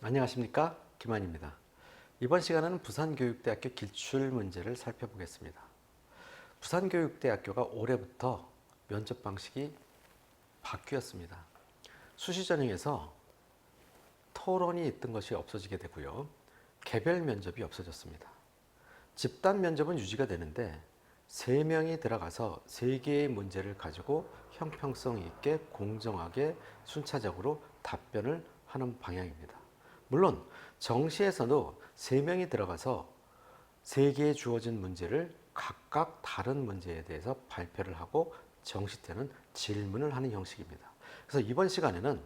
안녕하십니까, 김한입니다. 이번 시간에는 부산교육대학교 기출문제를 살펴보겠습니다. 부산교육대학교가 올해부터 면접 방식이 바뀌었습니다. 수시 전형에서 토론이 있던 것이 없어지게 되고요. 개별 면접이 없어졌습니다. 집단 면접은 유지가 되는데 3명이 들어가서 3개의 문제를 가지고 형평성 있게 공정하게 순차적으로 답변을 하는 방향입니다. 물론 정시에서도 3명이 들어가서 3개의 주어진 문제를 각각 다른 문제에 대해서 발표를 하고 정시 때는 질문을 하는 형식입니다. 그래서 이번 시간에는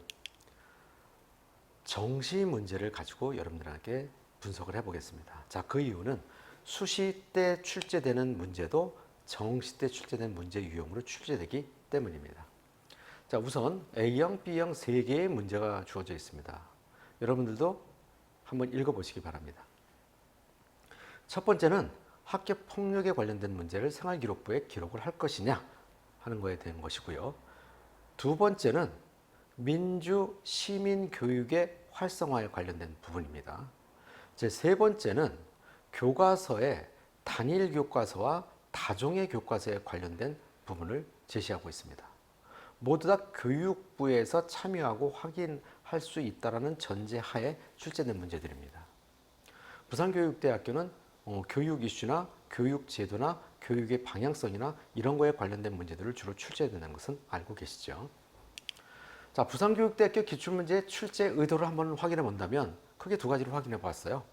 정시 문제를 가지고 여러분들에게 분석을 해보겠습니다. 자, 그 이유는 수시 때 출제되는 문제도 정시 때 출제된 문제 유형으로 출제되기 때문입니다. 자, 우선 A형, B형 3개의 문제가 주어져 있습니다. 여러분들도 한번 읽어보시기 바랍니다. 첫 번째는 학교 폭력에 관련된 문제를 생활기록부에 기록을 할 것이냐 하는 거에 대한 것이고요. 두 번째는 민주 시민 교육의 활성화에 관련된 부분입니다. 세 번째는 교과서의 단일 교과서와 다종의 교과서에 관련된 부분을 제시하고 있습니다. 모두 다 교육부에서 참여하고 확인할 수 있다는 전제하에 출제된 문제들입니다. 부산교육대학교는 교육 이슈나 교육 제도나 교육의 방향성이나 이런 거에 관련된 문제들을 주로 출제된다는 것은 알고 계시죠. 자, 부산교육대학교 기출문제 출제 의도를 한번 확인해 본다면 크게 2가지를 확인해 보았어요.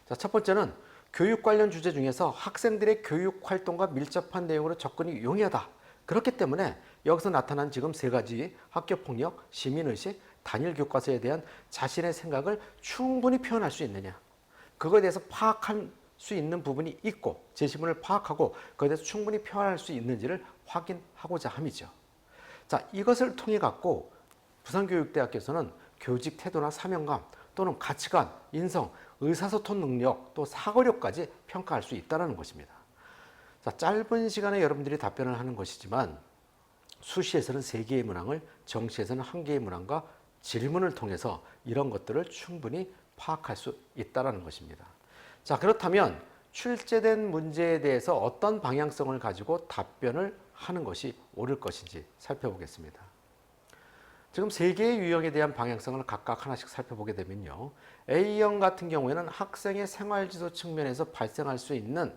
자, 첫 번째는 교육 관련 주제 중에서 학생들의 교육 활동과 밀접한 내용으로 접근이 용이하다. 그렇기 때문에 여기서 나타난 지금 3가지 학교폭력, 시민의식, 단일 교과서에 대한 자신의 생각을 충분히 표현할 수 있느냐. 그거에 대해서 파악할 수 있는 부분이 있고 제시문을 파악하고 그거에 대해서 충분히 표현할 수 있는지를 확인하고자 함이죠. 자, 이것을 통해 갖고 부산교육대학교에서는 교직 태도나 사명감 또는 가치관, 인성, 의사소통 능력 또 사고력까지 평가할 수 있다는 것입니다. 자, 짧은 시간에 여러분들이 답변을 하는 것이지만 수시에서는 3개의 문항을, 정시에서는 1개의 문항과 질문을 통해서 이런 것들을 충분히 파악할 수 있다는 것입니다. 자, 그렇다면 출제된 문제에 대해서 어떤 방향성을 가지고 답변을 하는 것이 옳을 것인지 살펴보겠습니다. 지금 3개의 유형에 대한 방향성을 각각 하나씩 살펴보게 되면요. A형 같은 경우에는 학생의 생활지도 측면에서 발생할 수 있는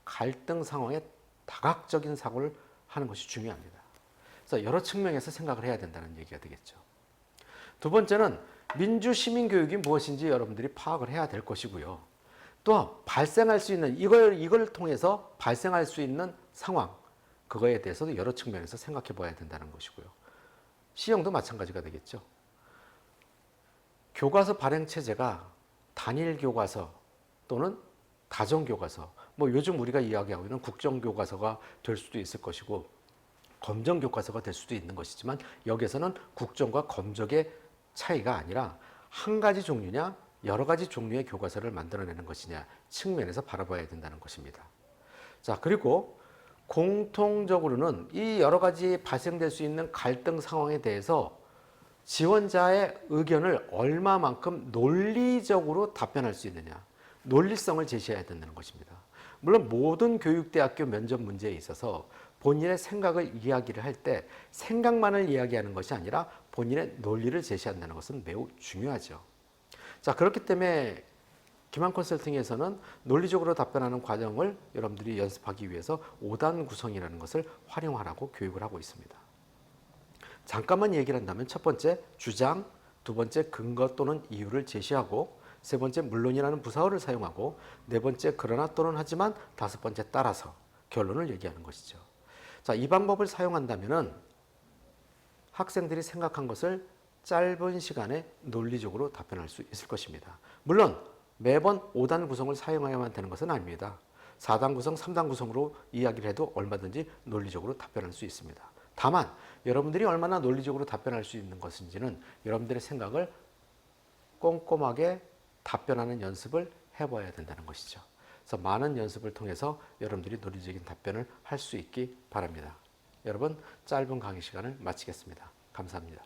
갈등 상황에 다각적인 사고를 하는 것이 중요합니다. 그래서 여러 측면에서 생각을 해야 된다는 얘기가 되겠죠. 두 번째는 민주 시민 교육이 무엇인지 여러분들이 파악을 해야 될 것이고요. 또 발생할 수 있는 이걸 통해서 발생할 수 있는 상황, 그거에 대해서도 여러 측면에서 생각해 봐야 된다는 것이고요. C형도 마찬가지가 되겠죠. 교과서 발행 체제가 단일 교과서 또는 다종 교과서, 요즘 우리가 이야기하고 있는 국정 교과서가 될 수도 있을 것이고 검정 교과서가 될 수도 있는 것이지만 여기에서는 국정과 검정의 차이가 아니라 한 가지 종류냐 여러 가지 종류의 교과서를 만들어내는 것이냐 측면에서 바라봐야 된다는 것입니다. 자, 그리고 공통적으로는 이 여러 가지 발생될 수 있는 갈등 상황에 대해서 지원자의 의견을 얼마만큼 논리적으로 답변할 수 있느냐, 논리성을 제시해야 된다는 것입니다. 물론 모든 교육대학교 면접 문제에 있어서 본인의 생각을 이야기를 할 때 생각만을 이야기하는 것이 아니라 본인의 논리를 제시한다는 것은 매우 중요하죠. 자, 그렇기 때문에 기만 컨설팅에서는 논리적으로 답변하는 과정을 여러분들이 연습하기 위해서 5단 구성이라는 것을 활용하라고 교육을 하고 있습니다. 잠깐만 얘기를 한다면 첫 번째 주장, 두 번째 근거 또는 이유를 제시하고 세 번째 물론이라는 부사어를 사용하고 네 번째 그러나 또는 하지만 다섯 번째 따라서 결론을 얘기하는 것이죠. 자, 이 방법을 사용한다면은 학생들이 생각한 것을 짧은 시간에 논리적으로 답변할 수 있을 것입니다. 물론 매번 5단 구성을 사용해야만 되는 것은 아닙니다. 4단 구성, 3단 구성으로 이야기를 해도 얼마든지 논리적으로 답변할 수 있습니다. 다만 여러분들이 얼마나 논리적으로 답변할 수 있는 것인지는 여러분들의 생각을 꼼꼼하게 답변하는 연습을 해봐야 된다는 것이죠. 그래서 많은 연습을 통해서 여러분들이 논리적인 답변을 할 수 있기 바랍니다. 여러분, 짧은 강의 시간을 마치겠습니다. 감사합니다.